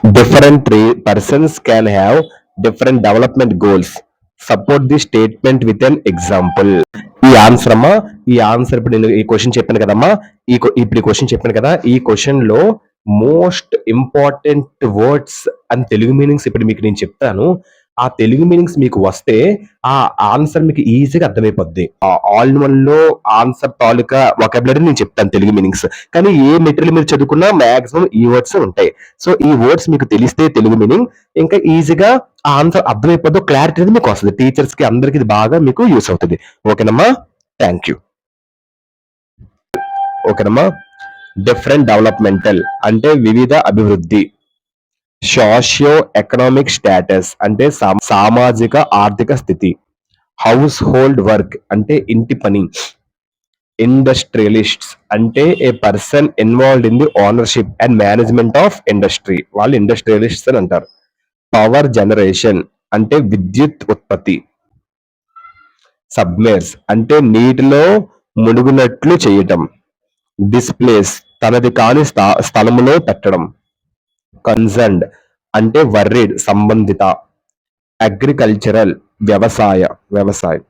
Different persons can have different development goals. Support the statement with an example. ఈ answer అమ్మా, ఈ answer ఇప్పుడు నేను ఈ క్వశ్చన్ చెప్పాను కదమ్మా, ఇప్పుడు ఈ క్వశ్చన్ చెప్పాను కదా, ఈ క్వశ్చన్ లో most important words and Telugu meanings ఇప్పుడు మీకు నేను చెప్తాను. ఆ తెలుగు మీనింగ్స్ మీకు వస్తే ఆ ఆన్సర్ మీకు ఈజీగా అర్థమైపోద్ది. ఆల్ వన్ లో ఆన్సర్ తాలూకా వొకాబులరీ నేను చెప్తాను తెలుగు మీనింగ్స్. కానీ ఏ మెటీరియల్ మీరు చదువుకున్నా మాక్సిమం ఈ వర్డ్స్ ఉంటాయి. సో ఈ వర్డ్స్ మీకు తెలిస్తే తెలుగు మీనింగ్ ఇంకా ఈజీగా ఆ ఆన్సర్ అర్థమైపోద్దు, క్లారిటీ అనేది మీకు వస్తుంది. టీచర్స్ కి అందరికి ఇది బాగా మీకు యూస్ అవుతుంది. ఓకేనమ్మా, థ్యాంక్ యూ. ఓకేనమ్మా, డిఫరెంట్ డెవలప్మెంటల్ అంటే వివిధ అభివృద్ధి. సోషియో ఎకనామిక్ స్టేటస్ అంటే సామాజిక ఆర్థిక స్థితి. హౌస్ హోల్డ్ వర్క్ అంటే ఇంటి పని. ఇండస్ట్రియలిస్ట్స్ అంటే a person involved in the ownership and management of industry, వాళ్ళు ఇండస్ట్రియలిస్ట్స్ అని అంటారు. పవర్ జనరేషన్ అంటే విద్యుత్ ఉత్పత్తి. సబ్మెర్స్ అంటే నీటిలో మునుగునట్లు చేయటం. డిస్ప్లేస్ తనది కాని స్థలములో పెట్టడం. కన్సర్న్డ్ అంటే వర్రీడ్ సంబంధిత. అగ్రికల్చరల్ వ్యవసాయం.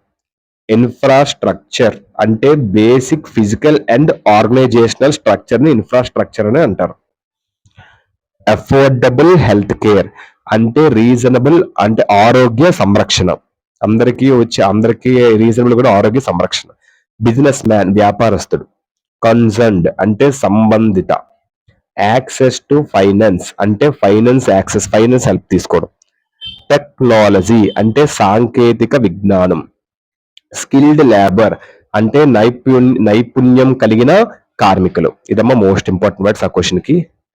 ఇన్ఫ్రాస్ట్రక్చర్ అంటే basic physical and organizational structure ని ఇన్ఫ్రాస్ట్రక్చర్ అని అంటారు. అఫోర్డబుల్ హెల్త్ కేర్ అంటే రీజనబుల్ అంటే ఆరోగ్య సంరక్షణ, అందరికీ రీజనబుల్ కూడా ఆరోగ్య సంరక్షణ. బిజినెస్ మ్యాన్ వ్యాపారస్తుడు. కన్సర్న్డ్ అంటే సంబంధిత. యాక్సెస్ టు ఫైనాన్స్ అంటే ఫైనాన్స్ యాక్సెస్, ఫైనాన్స్ హెల్ప్ తీసుకోవడం. టెక్నాలజీ అంటే సాంకేతిక విజ్ఞానం. స్కిల్డ్ లేబర్ అంటే నైపుణ్యం కలిగిన కార్మికులు. ఇదమ్మా మోస్ట్ ఇంపార్టెంట్ వర్డ్స్ ఆ క్వశ్చన్ కి.